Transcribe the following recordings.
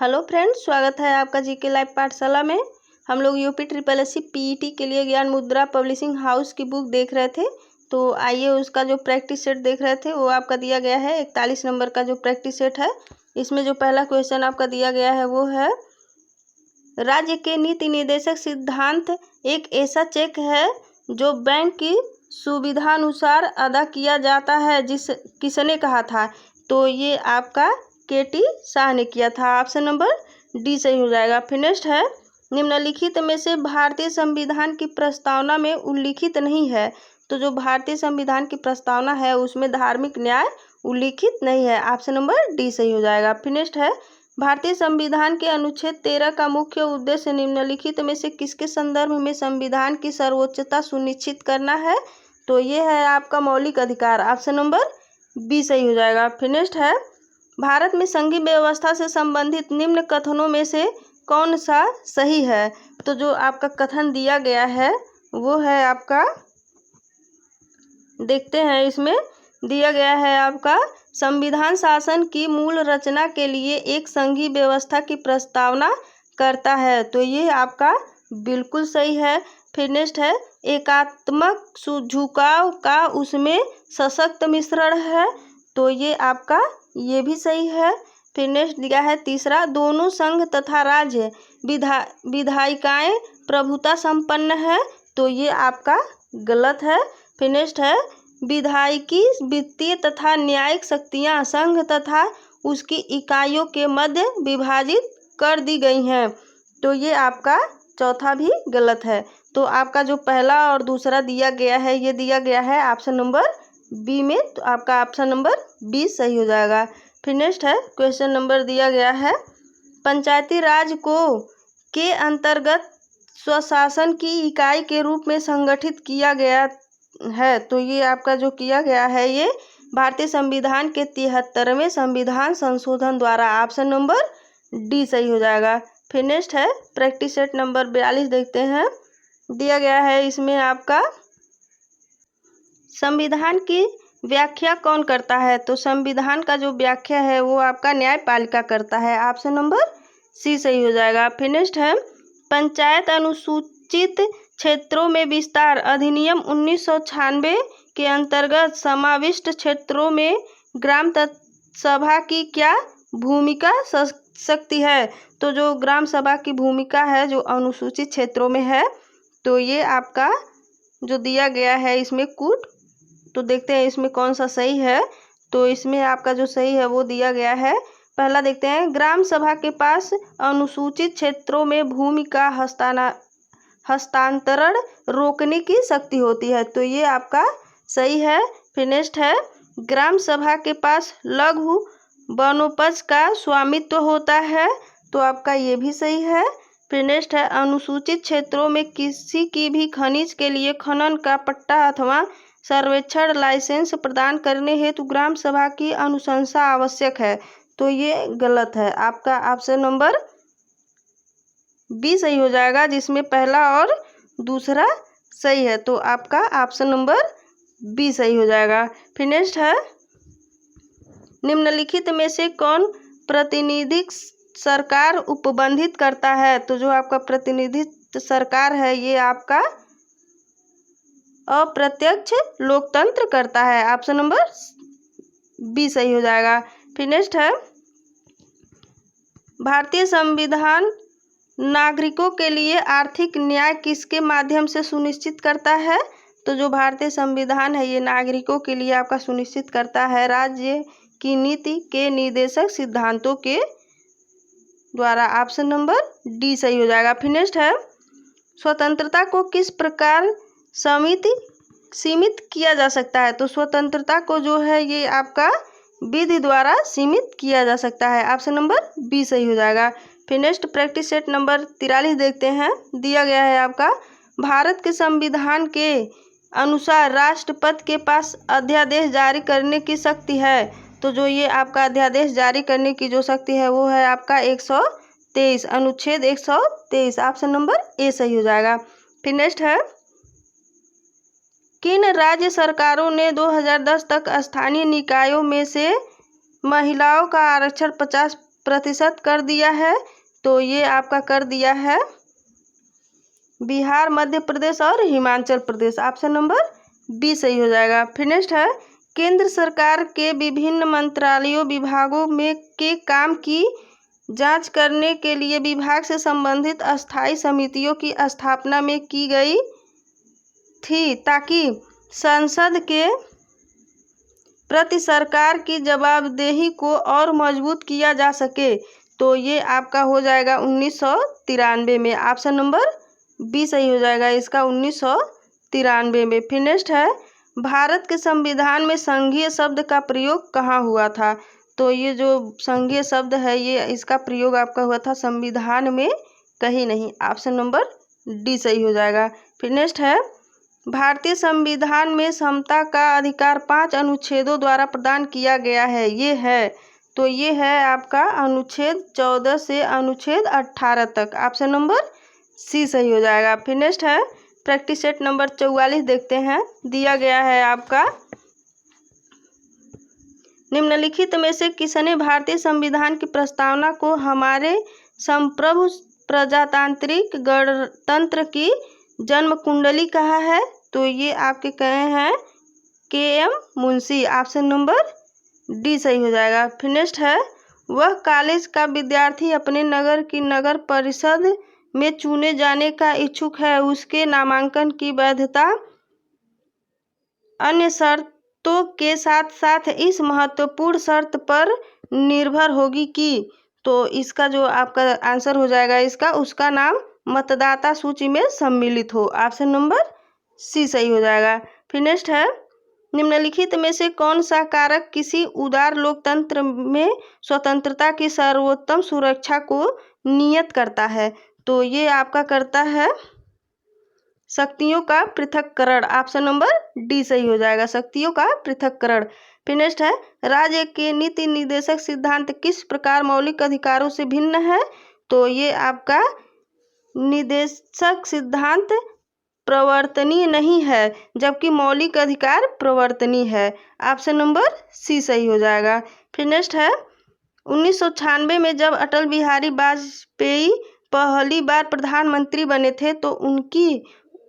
Hello friends, स्वागत है आपका जीके लाइव पाठशाला में। हम लोग यूपी ट्रिपल एससी पीईटी के लिए ज्ञान मुद्रा पब्लिशिंग हाउस की बुक देख रहे थे। तो आइए उसका जो प्रैक्टिस सेट देख रहे थे वो आपका दिया गया है 41 नंबर का जो प्रैक्टिस सेट है। इसमें जो पहला क्वेश्चन आपका दिया गया है वो है, राज्य के नीति निर्देशक सिद्धांत एक ऐसा चेक है जो बैंक की सुविधानुसार अदा किया जाता है, किसने कहा था? तो ये आपका केटी शाह ने किया था। ऑप्शन नंबर डी सही हो जाएगा। फिर नेक्स्ट है, निम्नलिखित में से भारतीय संविधान की प्रस्तावना में उल्लिखित नहीं है। तो जो भारतीय संविधान की प्रस्तावना है उसमें धार्मिक न्याय उल्लिखित नहीं है। ऑप्शन नंबर डी सही हो जाएगा। फिर नेक्स्ट है, भारतीय संविधान के अनुच्छेद 13 का मुख्य उद्देश्य निम्नलिखित में से किसके संदर्भ में संविधान की सर्वोच्चता सुनिश्चित करना है? तो ये है आपका मौलिक अधिकार। ऑप्शन नंबर बी सही हो जाएगा। फिर नेक्स्ट है, भारत में संघीय व्यवस्था से संबंधित निम्न कथनों में से कौन सा सही है? तो जो आपका कथन दिया गया है वो है आपका, देखते हैं इसमें दिया गया है आपका, संविधान शासन की मूल रचना के लिए एक संघीय व्यवस्था की प्रस्तावना करता है। तो ये आपका बिल्कुल सही है। फिर नेक्स्ट है, एकात्मक झुकाव का उसमें सशक्त मिश्रण है। तो ये आपका ये भी सही है। फिर नेक्स्ट दिया है तीसरा, दोनों संघ तथा राज्य विधायिकाएं प्रभुता संपन्न है। तो ये आपका गलत है। फिर नेक्स्ट है, विधायिकी वित्तीय तथा न्यायिक शक्तियां संघ तथा उसकी इकाइयों के मध्य विभाजित कर दी गई हैं। तो ये आपका चौथा भी गलत है। तो आपका जो पहला और दूसरा दिया गया है ये दिया गया है ऑप्शन नंबर बी में। तो आपका ऑप्शन नंबर बी सही हो जाएगा। फिर नेक्स्ट है, क्वेश्चन नंबर दिया गया है, पंचायती राज को के अंतर्गत स्वशासन की इकाई के रूप में संगठित किया गया है। तो ये आपका जो किया गया है ये भारतीय संविधान के 73वें संविधान संशोधन द्वारा। ऑप्शन नंबर डी सही हो जाएगा। फिर नेक्स्ट है, प्रैक्टिस सेट नंबर 42 देखते हैं। दिया गया है इसमें आपका, संविधान की व्याख्या कौन करता है? तो संविधान का जो व्याख्या है वो आपका न्यायपालिका करता है। ऑप्शन नंबर सी सही हो जाएगा। फिर नेक्स्ट है, पंचायत अनुसूचित क्षेत्रों में विस्तार अधिनियम 1996 के अंतर्गत समाविष्ट क्षेत्रों में ग्राम सभा की क्या भूमिका सकती है? तो जो ग्राम सभा की भूमिका है जो अनुसूचित क्षेत्रों में है, तो ये आपका जो दिया गया है इसमें कूट, तो देखते हैं इसमें कौन सा सही है। तो इसमें आपका जो सही है वो दिया गया है, पहला देखते हैं, ग्राम सभा के पास अनुसूचित क्षेत्रों में भूमि का हस्तांतरण रोकने की शक्ति होती है। तो ये आपका सही है। फिर नेक्स्ट है, ग्राम सभा के पास लघु वनोपज का स्वामित्व होता है। तो आपका ये भी सही है। फिर नेक्स्ट है, अनुसूचित क्षेत्रों में किसी की भी खनिज के लिए खनन का पट्टा अथवा सर्वेक्षण लाइसेंस प्रदान करने हेतु ग्राम सभा की अनुशंसा आवश्यक है। तो ये गलत है। आपका ऑप्शन नंबर बी सही हो जाएगा, जिसमें पहला और दूसरा सही है। तो आपका ऑप्शन नंबर बी सही हो जाएगा। फिर नेक्स्ट है, निम्नलिखित में से कौन प्रतिनिधिक सरकार उपबंधित करता है? तो जो आपका प्रतिनिधित्व सरकार है ये आपका अप्रत्यक्ष लोकतंत्र करता है। ऑप्शन नंबर बी सही हो जाएगा। फिर नेक्स्ट है, भारतीय संविधान नागरिकों के लिए आर्थिक न्याय किसके माध्यम से सुनिश्चित करता है? तो जो भारतीय संविधान है ये नागरिकों के लिए आपका सुनिश्चित करता है राज्य की नीति के निर्देशक सिद्धांतों के द्वारा। ऑप्शन नंबर डी सही हो जाएगा। फिर नेक्स्ट है, स्वतंत्रता को किस प्रकार सीमित किया जा सकता है? तो स्वतंत्रता को जो है ये आपका विधि द्वारा सीमित किया जा सकता है। ऑप्शन नंबर बी सही हो जाएगा। फिर नेक्स्ट प्रैक्टिस सेट नंबर 43 देखते हैं। दिया गया है आपका, भारत के संविधान के अनुसार राष्ट्रपति के पास अध्यादेश जारी करने की शक्ति है। तो जो ये आपका अध्यादेश जारी करने की जो शक्ति है वो है आपका 123 अनुच्छेद 123। ऑप्शन नंबर ए सही हो जाएगा। फिर नेक्स्ट है, किन राज्य सरकारों ने 2010 तक स्थानीय निकायों में से महिलाओं का आरक्षण प्रतिशत कर दिया है? तो ये आपका कर दिया है बिहार, मध्य प्रदेश और Himachal Pradesh. Option number B सही हो जाएगा। फिर नेक्स्ट है, केंद्र सरकार के विभिन्न मंत्रालयों विभागों में के काम की जांच करने के लिए विभाग से संबंधित अस्थायी समितियों की स्थापना में की गई थी ताकि संसद के प्रति सरकार की जवाबदेही को और मजबूत किया जा सके। तो ये आपका हो जाएगा 1993 में। ऑप्शन नंबर बी सही हो जाएगा इसका 1993 में। फिर नेक्स्ट है, भारत के संविधान में संघीय शब्द का प्रयोग कहाँ हुआ था? तो ये जो संघीय शब्द है ये इसका प्रयोग आपका हुआ था संविधान में, कहीं नहीं। ऑप्शन नंबर डी सही हो जाएगा। फिर नेक्स्ट है, भारतीय संविधान में समता का अधिकार 5 अनुच्छेदों द्वारा प्रदान किया गया है। ये है, तो ये है आपका अनुच्छेद 14 से अनुच्छेद 18 तक। ऑप्शन नंबर सी सही हो जाएगा। फिर नेक्स्ट है, प्रैक्टिस सेट नंबर 44 देखते हैं। दिया गया है आपका, निम्नलिखित में से किसने भारतीय संविधान की प्रस्तावना को हमारे संप्रभु प्रजातांत्रिक गणतंत्र की जन्म कुंडली कहा है? तो ये आपके कहे हैं KM. Munshi. Option number D सही हो जाएगा। फिर नेक्स्ट है, वह कॉलेज का विद्यार्थी अपने नगर की नगर परिषद में चुने जाने का इच्छुक है, उसके नामांकन की वैधता अन्य शर्तों के साथ साथ इस महत्वपूर्ण शर्त पर निर्भर होगी कि, तो इसका जो आपका आंसर हो जाएगा इसका, उसका नाम मतदाता सूची में सम्मिलित हो। ऑप्शन नंबर सी सही हो जाएगा। फिर नेक्स्ट है, निम्नलिखित में से कौन सा कारक किसी उदार लोकतंत्र में स्वतंत्रता की सर्वोत्तम सुरक्षा को नियत करता है? तो ये आपका करता है शक्तियों का पृथक्करण। ऑप्शन नंबर डी सही हो जाएगा, शक्तियों का पृथक्करण। फिर नेक्स्ट है, राज्य के नीति निर्देशक सिद्धांत किस प्रकार मौलिक अधिकारों से भिन्न है? तो ये आपका निर्देशक सिद्धांत प्रवर्तनीय नहीं है, जबकि मौलिक अधिकार प्रवर्तनीय है। ऑप्शन नंबर सी सही हो जाएगा। फिर नेक्स्ट है, 1996 में जब अटल बिहारी वाजपेयी पहली बार प्रधानमंत्री बने थे तो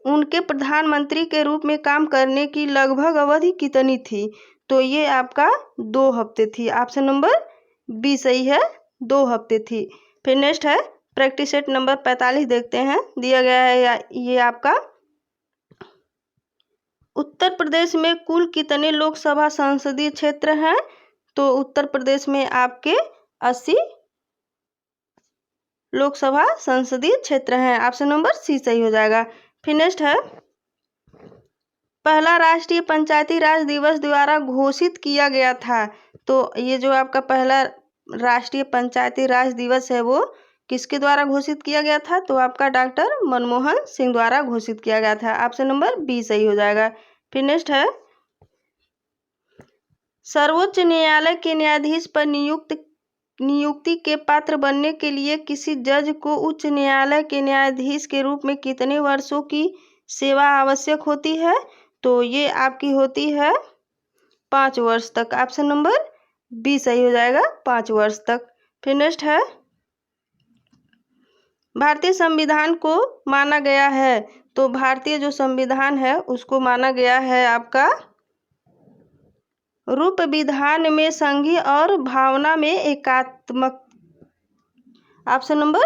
उनके प्रधानमंत्री के रूप में काम करने की लगभग अवधि कितनी थी? तो ये आपका 2 हफ्ते थी। ऑप्शन नंबर बी सही है, 2 हफ्ते थी। फिर नेक्स्ट है, प्रैक्टिस सेट नंबर 45 देखते हैं। दिया गया है ये आपका, उत्तर प्रदेश में कुल कितने लोकसभा संसदीय क्षेत्र हैं? तो उत्तर प्रदेश में आपके 80 लोकसभा संसदीय क्षेत्र हैं। ऑप्शन नंबर सी सही हो जाएगा। फिर नेक्स्ट है, पहला राष्ट्रीय पंचायती राज दिवस द्वारा घोषित किया गया था। तो ये जो आपका पहला राष्ट्रीय पंचायती राज दिवस है वो किसके द्वारा घोषित किया गया था? तो आपका डॉक्टर मनमोहन सिंह द्वारा घोषित किया गया था। ऑप्शन नंबर बी सही हो जाएगा। फिर नेक्स्ट है, सर्वोच्च न्यायालय के न्यायाधीश पर नियुक्ति के पात्र बनने के लिए किसी जज को उच्च न्यायालय के न्यायाधीश के रूप में कितने वर्षों की सेवा आवश्यक होती है? तो ये आपकी होती है 5 वर्ष तक। ऑप्शन नंबर बी सही हो जाएगा, 5 वर्ष तक। फिर नेक्स्ट है, भारतीय संविधान को माना गया है। तो भारतीय जो संविधान है उसको माना गया है आपका रूप विधान में संघीय और भावना में एकात्मक। ऑप्शन नंबर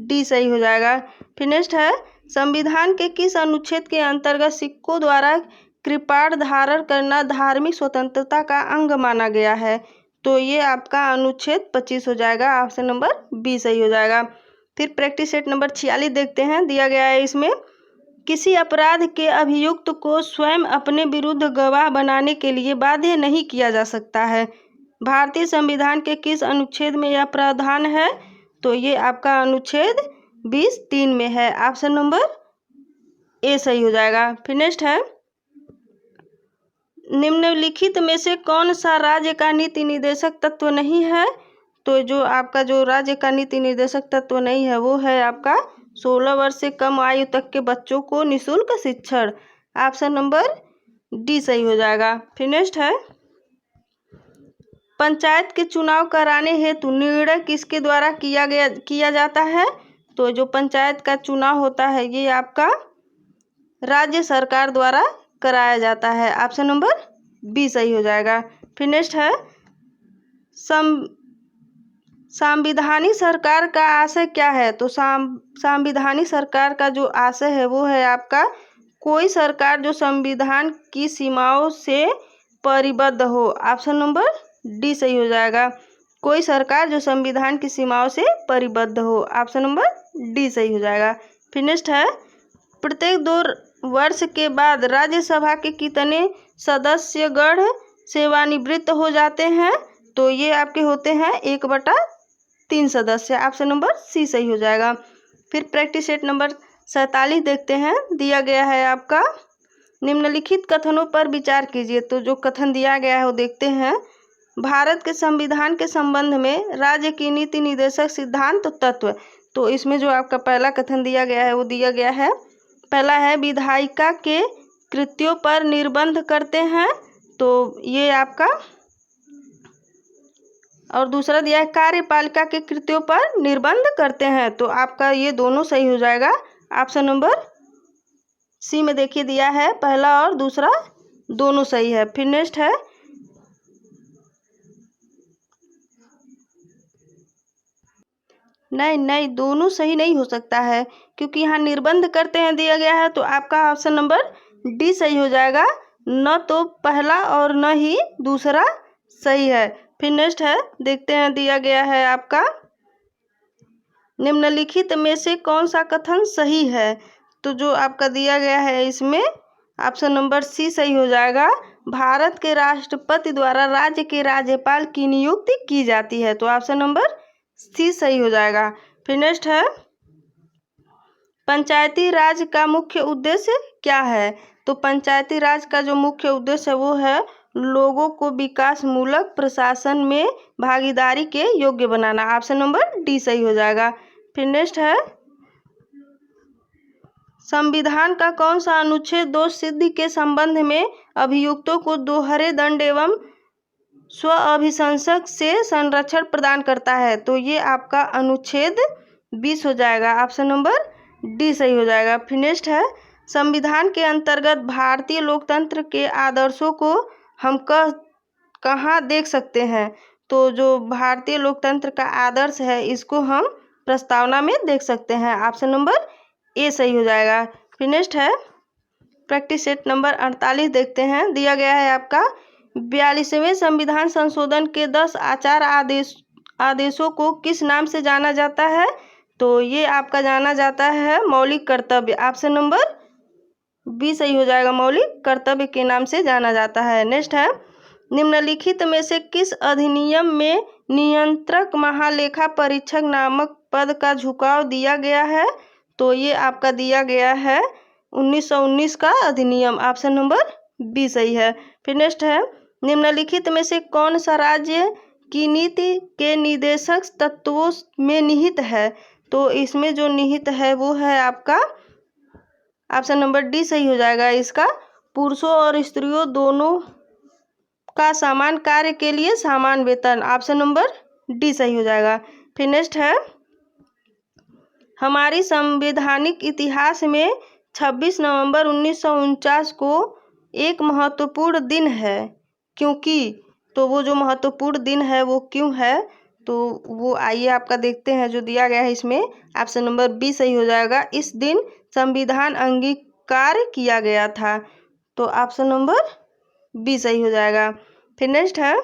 डी सही हो जाएगा। फिर नेक्स्ट है, संविधान के किस अनुच्छेद के अंतर्गत सिक्कों द्वारा कृपाण धारण करना धार्मिक स्वतंत्रता का अंग माना गया है? तो ये आपका अनुच्छेद 25 हो जाएगा। ऑप्शन नंबर बी सही हो जाएगा। फिर प्रैक्टिस सेट नंबर 46 देखते हैं। दिया गया है इसमें, किसी अपराध के अभियुक्त को स्वयं अपने विरुद्ध गवाह बनाने के लिए बाध्य नहीं किया जा सकता है। भारतीय संविधान के किस अनुच्छेद में यह प्रावधान है? तो ये आपका अनुच्छेद 20(3) में है। ऑप्शन नंबर ए सही हो जाएगा। फिर नेक्स्ट है, निम्नलिखित में से कौन सा राज्य का नीति निर्देशक तत्व नहीं है? तो जो आपका जो राज्य का नीति निर्देशक तत्व नहीं है वो है आपका 16 वर्ष से कम आयु तक के बच्चों को निःशुल्क शिक्षण। ऑप्शन नंबर डी सही हो जाएगा। फिर नेक्स्ट है, पंचायत के चुनाव कराने हेतु निर्णय किसके द्वारा किया जाता है? तो जो पंचायत का चुनाव होता है ये आपका राज्य सरकार द्वारा कराया जाता है। ऑप्शन नंबर बी सही हो जाएगा। फिर नेक्स्ट है संविधानिक सरकार का आशय क्या है? तो संविधानिक सरकार का जो आशय है वो है आपका कोई सरकार जो संविधान की सीमाओं से परिबद्ध हो। ऑप्शन नंबर डी सही हो जाएगा। कोई सरकार जो संविधान की सीमाओं से परिबद्ध हो। ऑप्शन नंबर डी सही हो जाएगा। फिर नेक्स्ट है प्रत्येक 2 वर्ष के बाद राज्यसभा के कितने सदस्यगण सेवानिवृत्त हो जाते हैं? तो ये आपके होते हैं 1/3 सदस्य। ऑप्शन नंबर सी सही हो जाएगा। फिर प्रैक्टिस सेट नंबर 47 देखते हैं। दिया गया है आपका निम्नलिखित कथनों पर विचार कीजिए। तो जो कथन दिया गया है वो देखते हैं। भारत के संविधान के संबंध में राज्य की नीति निर्देशक सिद्धांत तत्व। तो इसमें जो आपका पहला कथन दिया गया है वो दिया गया है, पहला है विधायिका के कृत्यों पर निर्बंध करते हैं। तो ये आपका, और दूसरा दिया है कार्यपालिका के कृत्यों पर निर्बंध करते हैं। तो आपका ये दोनों सही हो जाएगा। ऑप्शन नंबर सी में देखिए दिया है पहला और दूसरा दोनों सही है। फिर नेक्स्ट है नहीं दोनों सही नहीं हो सकता है क्योंकि यहाँ निर्बंध करते हैं दिया गया है। तो आपका ऑप्शन नंबर डी सही हो जाएगा। न तो पहला और न ही दूसरा सही है। फिर नेक्स्ट है देखते हैं दिया गया है आपका निम्नलिखित में से कौन सा कथन सही है? तो जो आपका दिया गया है इसमें ऑप्शन नंबर सी सही हो जाएगा। भारत के राष्ट्रपति द्वारा राज्य के राज्यपाल की नियुक्ति की जाती है। तो ऑप्शन नंबर सी सही हो जाएगा। फिर नेक्स्ट है पंचायती राज का मुख्य उद्देश्य क्या है? तो पंचायती राज का जो मुख्य उद्देश्य है वो है लोगों को विकासमूलक प्रशासन में भागीदारी के योग्य बनाना। ऑप्शन नंबर डी सही हो जाएगा। फिर नेक्स्ट है संविधान का कौन सा अनुच्छेद दोष सिद्धि के संबंध में अभियुक्तों को दोहरे दंड एवं स्व अभिशंसक से संरक्षण प्रदान करता है? तो ये आपका अनुच्छेद 20 हो जाएगा। ऑप्शन नंबर डी सही हो जाएगा। फिर नेक्स्ट है संविधान के अंतर्गत भारतीय लोकतंत्र के आदर्शों को हम कहाँ देख सकते हैं? तो जो भारतीय लोकतंत्र का आदर्श है इसको हम प्रस्तावना में देख सकते हैं। ऑप्शन नंबर ए सही हो जाएगा। फिर नेक्स्ट है प्रैक्टिस सेट नंबर 48 देखते हैं। दिया गया है आपका 42वें संविधान संशोधन के 10 आचार आदेशों को किस नाम से जाना जाता है? तो ये आपका जाना जाता है मौलिक कर्तव्य। ऑप्शन नंबर बी सही हो जाएगा। मौलिक कर्तव्य के नाम से जाना जाता है। नेक्स्ट है निम्नलिखित में से किस अधिनियम में नियंत्रक महालेखा परीक्षक नामक पद का झुकाव दिया गया है? तो ये आपका दिया गया है 1919 का अधिनियम। ऑप्शन नंबर बी सही है। फिर नेक्स्ट है निम्नलिखित में से कौन सा राज्य की नीति के निर्देशक तत्वों में निहित है? तो इसमें जो निहित है वो है आपका ऑप्शन नंबर डी सही हो जाएगा। इसका पुरुषों और स्त्रियों दोनों का समान कार्य के लिए समान वेतन। ऑप्शन नंबर डी सही हो जाएगा। फिर नेक्स्ट है हमारी संवैधानिक इतिहास में 26 नवंबर 1949 को एक महत्वपूर्ण दिन है क्योंकि, तो वो जो महत्वपूर्ण दिन है वो क्यों है? तो वो आइए आपका देखते हैं जो दिया गया है इसमें। ऑप्शन नंबर बी सही हो जाएगा। इस दिन संविधान अंगीकार किया गया था। तो ऑप्शन नंबर बी सही हो जाएगा। फिर नेक्स्ट है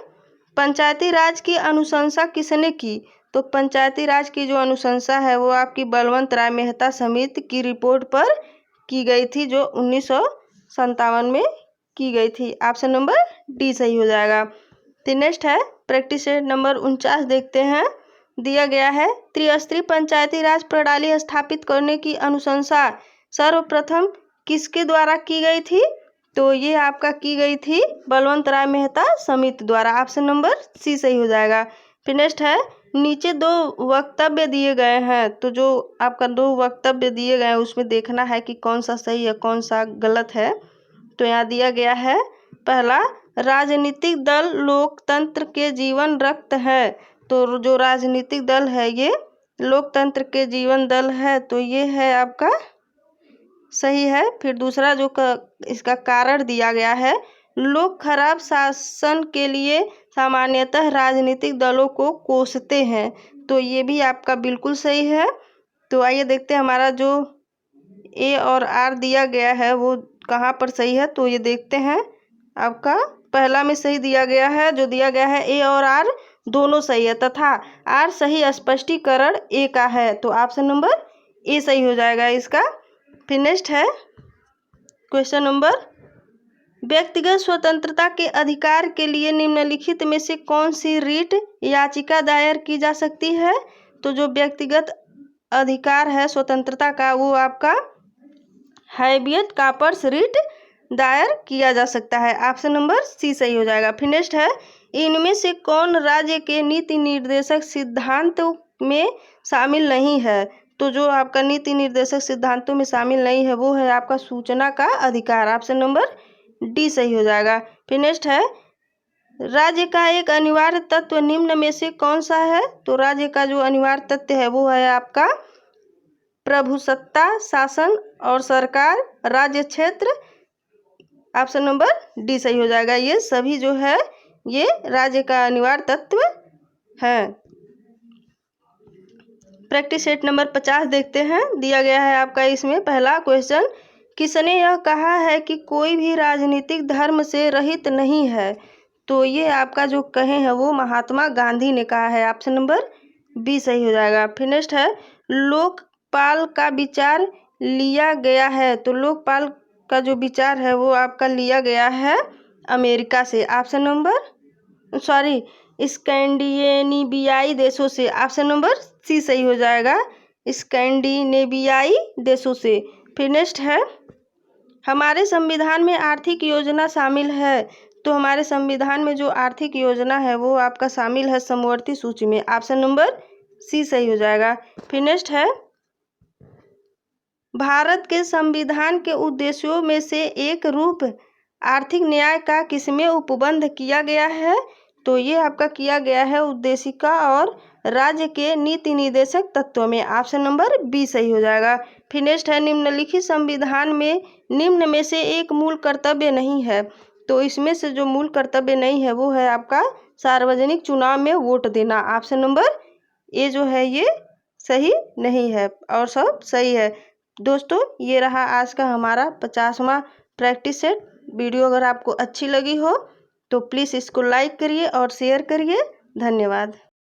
पंचायती राज की अनुशंसा किसने की? तो पंचायती राज की जो अनुशंसा है वो आपकी बलवंत राय मेहता समिति की रिपोर्ट पर की गई थी जो 1957 में की गई थी। ऑप्शन नंबर डी सही हो जाएगा। तो नेक्स्ट है प्रैक्टिस सेट नंबर 49 देखते हैं। दिया गया है त्रिस्तरीय पंचायती राज प्रणाली स्थापित करने की अनुशंसा सर्वप्रथम किसके द्वारा की गई थी? तो ये आपका की गई थी बलवंत राय मेहता समिति द्वारा। ऑप्शन नंबर सी सही हो जाएगा। फिर नेक्स्ट है नीचे 2 वक्तव्य दिए गए हैं। तो जो आपका 2 वक्तव्य दिए गए हैं उसमें देखना है कि कौन सा सही है कौन सा गलत है। तो यहाँ दिया गया है पहला राजनीतिक दल लोकतंत्र के जीवन रक्त है। तो जो राजनीतिक दल है ये लोकतंत्र के जीवन दल है, तो ये है आपका सही है। फिर दूसरा जो इसका कारण दिया गया है, लोग खराब शासन के लिए सामान्यतः राजनीतिक दलों को कोसते हैं, तो ये भी आपका बिल्कुल सही है। तो आइए देखते हैं हमारा जो ए और आर दिया गया है वो कहाँ पर सही है। तो ये देखते हैं, आपका पहला में सही दिया गया है, जो दिया गया है ए और आर दोनों सही है, तथा आर सही स्पष्टीकरण ए का है, तो ऑप्शन नंबर ए सही हो जाएगा इसका। फिर नेक्स्ट है क्वेश्चन नंबर, व्यक्तिगत स्वतंत्रता के अधिकार के लिए निम्नलिखित में से कौन सी रीट याचिका दायर की जा सकती है। तो जो व्यक्तिगत अधिकार है स्वतंत्रता का, वो आपका हैबियट कॉर्पस रीट दायर किया जा सकता है, ऑप्शन नंबर सी सही हो जाएगा। फिर नेक्स्ट है, इनमें से कौन राज्य के नीति निर्देशक सिद्धांतों में शामिल नहीं है। तो जो आपका नीति निर्देशक सिद्धांतों में शामिल नहीं है वो है आपका सूचना का अधिकार, ऑप्शन नंबर डी सही हो जाएगा। फिर नेक्स्ट है, राज्य का एक अनिवार्य तत्व निम्न में से कौन सा है। तो राज्य का जो अनिवार्य तत्व है वो है आपका प्रभुसत्ता, शासन और सरकार, राज्य क्षेत्र, ऑप्शन नंबर डी सही हो जाएगा। ये सभी जो है ये राज्य का अनिवार्य तत्व है। प्रैक्टिस सेट नंबर 50 देखते हैं, दिया गया है आपका इसमें पहला क्वेश्चन, किसने यह कहा है कि कोई भी राजनीतिक धर्म से रहित नहीं है। तो ये आपका जो कहे हैं वो महात्मा गांधी ने कहा है, ऑप्शन नंबर बी सही हो जाएगा। फिर नेक्स्ट है, लोकपाल का विचार लिया गया है। तो लोकपाल का जो विचार है वो आपका लिया गया है अमेरिका से, ऑप्शन नंबर स्कैंडिनेवियाई देशों से, ऑप्शन नंबर सी सही हो जाएगा, स्कैंडिनेवियाई देशों से। फिर नेक्स्ट है, हमारे संविधान में आर्थिक योजना शामिल है। तो हमारे संविधान में जो आर्थिक योजना है वो आपका शामिल है समवर्ती सूची में, ऑप्शन नंबर सी सही हो जाएगा। फिर नेक्स्ट है, भारत के संविधान के उद्देश्यों में से एक रूप आर्थिक न्याय का किसमें उपबंध किया गया है। तो ये आपका किया गया है उद्देशिका और राज्य के नीति निर्देशक तत्वों में, ऑप्शन नंबर बी सही हो जाएगा। फिर नेक्स्ट है, निम्नलिखित संविधान में निम्न में से एक मूल कर्तव्य नहीं है। तो इसमें से जो मूल कर्तव्य नहीं है वो है आपका सार्वजनिक चुनाव में वोट देना, ऑप्शन नंबर ए जो है ये सही नहीं है और सब सही है। दोस्तों ये रहा आज का हमारा 50वां प्रैक्टिस सेट। वीडियो अगर आपको अच्छी लगी हो तो प्लीज़ इसको लाइक करिए और शेयर करिए। धन्यवाद।